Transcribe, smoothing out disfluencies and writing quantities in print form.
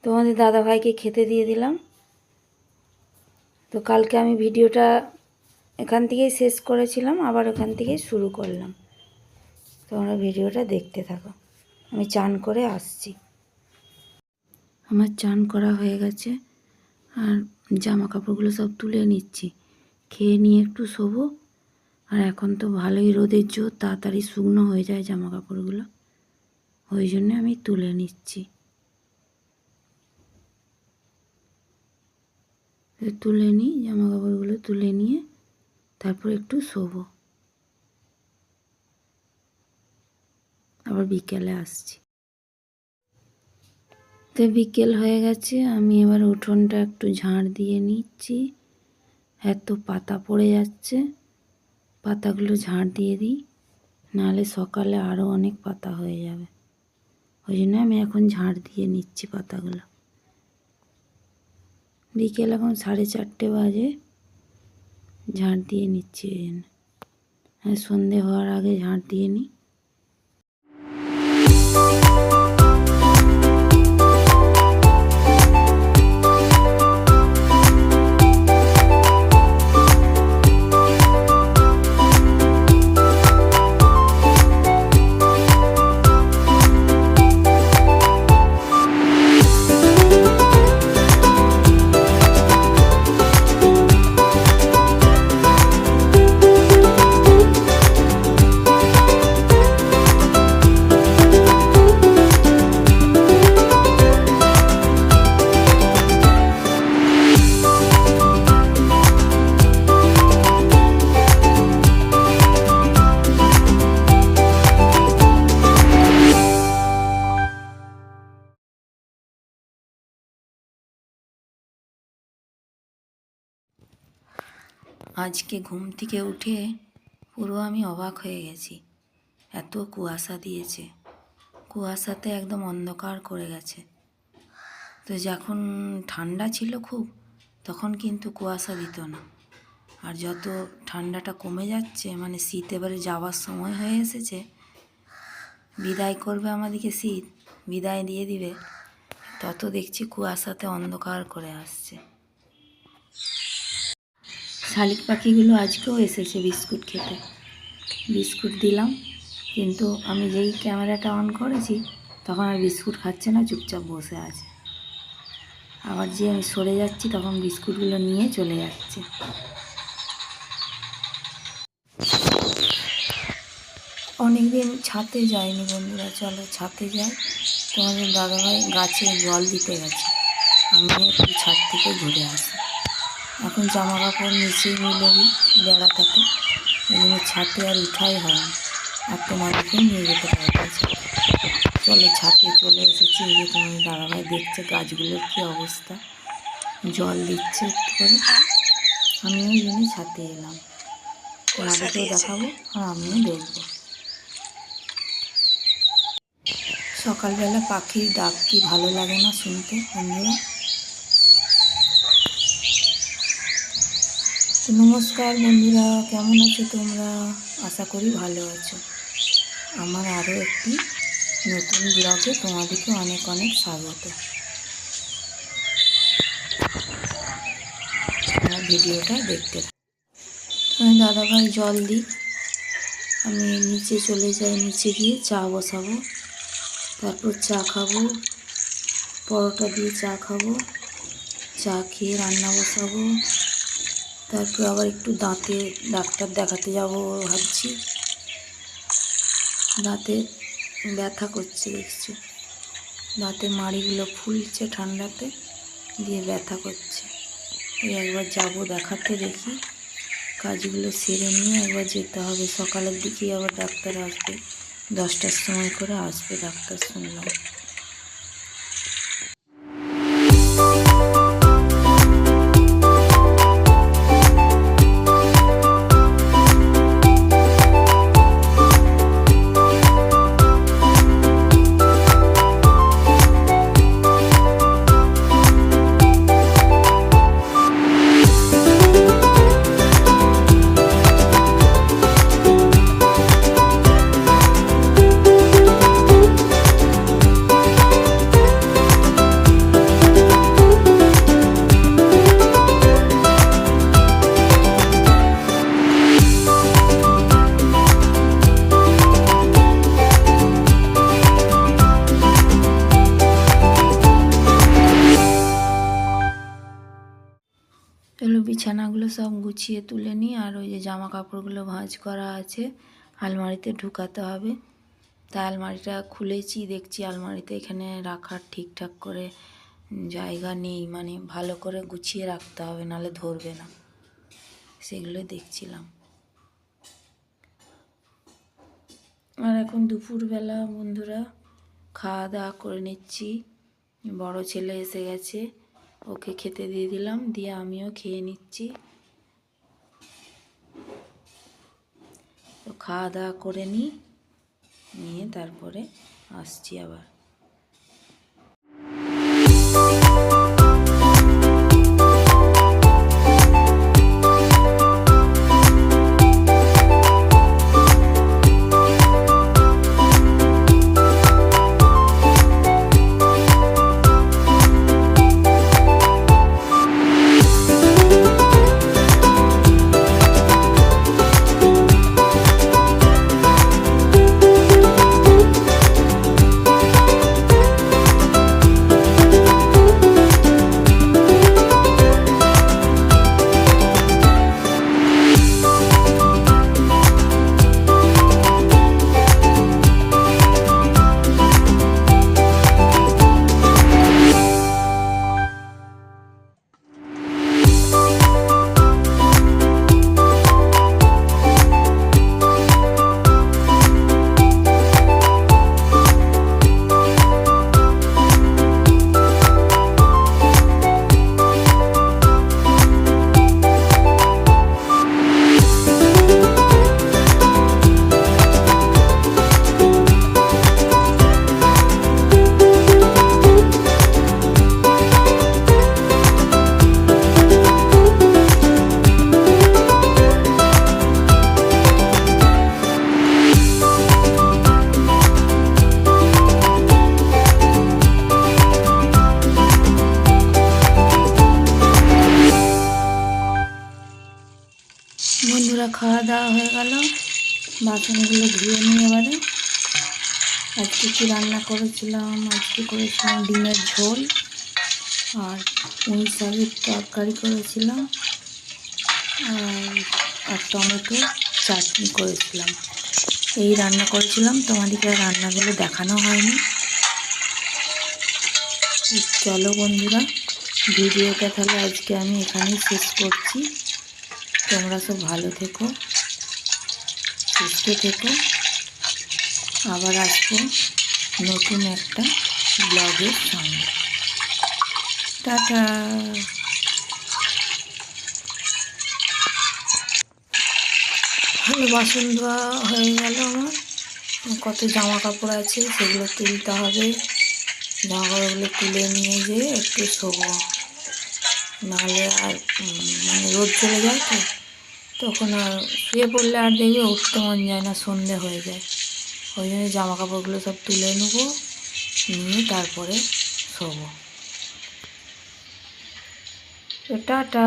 তোমাদের দাদাভাইকে খেতে দিয়ে দিলাম। তো কালকে আমি ভিডিওটা এখান থেকেই শেষ করেছিলাম, আবার এখান থেকেই শুরু করলাম। তোমরা ভিডিওটা দেখতে থাকো। আমি চান করে আসছি। আমার চান করা হয়ে গেছে, আর জামা কাপড়গুলো সব তুলে নিচ্ছি। খেয়ে নিয়ে একটু শোবো। আর এখন তো ভালোই রোদের জোর, তাড়াতাড়ি শুকনো হয়ে যায় জামা কাপড়গুলো, ওই জন্য আমি তুলে নিচ্ছি। তুলে নিই জামা কাপড়গুলো, তুলে নিয়ে তারপর একটু শোবো। আবার বিকেলে আসছি। তো বিকেল হয়ে গেছে, আমি এবার উঠোনটা একটু ঝাড় দিয়ে নিচ্ছি। এত পাতা পড়ে যাচ্ছে, পাতাগুলো ঝাড় দিয়ে দিই, নাহলে সকালে আরও অনেক পাতা হয়ে যাবে। ওই জন্য আমি এখন ঝাড় দিয়ে নিচ্ছি পাতাগুলো। বিকেল এখন 4:30 বাজে, ঝাড় দিয়ে নিচ্ছি। এই জন্য সন্ধে হওয়ার আগে ঝাড় দিয়ে নিই। আজকে ঘুম থেকে উঠে পুরো আমি অবাক হয়ে গেছি। এত কুয়াশা দিয়েছে, কুয়াশাতে একদম অন্ধকার করে গেছে। তো যখন ঠান্ডা ছিল খুব, তখন কিন্তু কুয়াশা দিত না। আর যত ঠান্ডাটা কমে যাচ্ছে, মানে শীত এবারে যাওয়ার সময় হয়ে এসেছে, বিদায় করবে আমাদেরকে শীত, বিদায় দিয়ে দিবে, তত দেখছি কুয়াশাতে অন্ধকার করে আসছে। শালিক পাখিগুলো আজকেও এসেছে বিস্কুট খেতে। বিস্কুট দিলাম, কিন্তু আমি যেই ক্যামেরাটা অন করেছি তখন আর বিস্কুট খাচ্ছে না, চুপচাপ বসে আছে। আবার যে আমি সরে যাচ্ছি তখন বিস্কুটগুলো নিয়ে চলে যাচ্ছে। অনেকদিন ছাদে যায়নি বন্ধুরা, চলো ছাদে যাই। তোমাদের দাদাভাই গাছে জল দিতে গেছে, আমি একটু ছাদ থেকে ঘুরে আসি। এখন জামা কাপড় নিচেই মিলে বেড়াটাতে, এই জন্য ছাদে আর উঠাই হয়নি। আর তোমাদেরকেও নিয়ে যেতে পারবে। চলো ছাদে চলে এসেছি। এই যে তোমাদের দাদাভাই দেখছে গাছগুলোর কী অবস্থা, জল দিচ্ছে একটু করে। আমিও এই জন্য ছাদে এলাম, তোমাদেরকেও দেখাবো আর আমিও দেখবো। সকালবেলা পাখির ডাক কি ভালো লাগে না শুনতে বন্ধুরা। তো নমস্কার বন্ধুরা, কেমন আছো তোমরা? আশা করি ভালো আছো। আমার আরও একটি নতুন ব্লগে তোমাদেরকে অনেক অনেক স্বাগত। আমার ভিডিওটা দেখতে আমি দাদাভাই জল দিই, আমি নিচে চলে যাই। নিচে গিয়ে চা বসাবো, তারপর চা খাবো, পরোটা দিয়ে চা খাবো। চা খেয়ে রান্না বসাবো, তারপর আবার একটু দাঁতে ডাক্তার দেখাতে যাব ভাবছি। দাঁতে ব্যথা করছে দেখছি, দাঁতের মাড়িগুলো ফুলছে ঠান্ডাতে, দিয়ে ব্যথা করছে। একবার যাব দেখাতে, দেখি কাজগুলো সেরে নিয়ে একবার যেতে হবে। সকালের দিকেই আবার ডাক্তার আসবে, 10টার সময় করে আসবে ডাক্তার শুনলাম। চলো বিছানাগুলো সব গুছিয়ে তুলে নিই, আর ওই যে জামা কাপড়গুলো ভাঁজ করা আছে আলমারিতে ঢুকাতে হবে। তাই আলমারিটা খুলেছি, দেখছি আলমারিতে এখানে রাখার ঠিকঠাক করে জায়গা নেই, মানে ভালো করে গুছিয়ে রাখতে হবে, নাহলে ধরবে না, সেগুলো দেখছিলাম। আর এখন দুপুরবেলা বন্ধুরা খাওয়া দাওয়া করে নিচ্ছি। বড় ছেলে এসে গেছে, ওকে খেতে দিয়ে দিলাম, দিয়ে আমিও খেয়ে নিচ্ছি। তো খাওয়া দাওয়া করে নিয়ে তারপরে আসছি আবার। বন্ধুরা খাওয়া দাওয়া হয়ে গেল, বাসনগুলো ধুয়ে নিয়ে এবারে আজকে কী রান্না করেছিলাম, আজকে করেছিলাম ডিমের ঝোল আর পুঁই শাকের তরকারি করেছিলাম, আর টমেটো চাটনি করেছিলাম। এই রান্না করেছিলাম, তোমাদেরকে রান্নাগুলো দেখানো হয়নি। চলো বন্ধুরা, ভিডিওটা তাহলে আজকে আমি এখানেই শেষ করছি। তোমরা সব ভালো থেকো, সুস্থ থেকো, আবার আসবো নতুন একটা ব্লগের সঙ্গে। টাটা। বাসন ধোয়া হয়ে গেল, আমার কত জামা কাপড় আছে সেগুলো তুলতে হবে। জামা কাপড়গুলো তুলে নিয়ে যেয়ে একটু শোবো, নাহলে আর মানে রোদ চলে যায়, তো তখন আর শুয়ে পড়লে আর দেখবে উঠতে মন যায় না, সন্ধে হয়ে যায়। ওই জন্য জামা কাপড়গুলো সব তুলে নেবো, নিয়ে তারপরে শোবো। টাটা।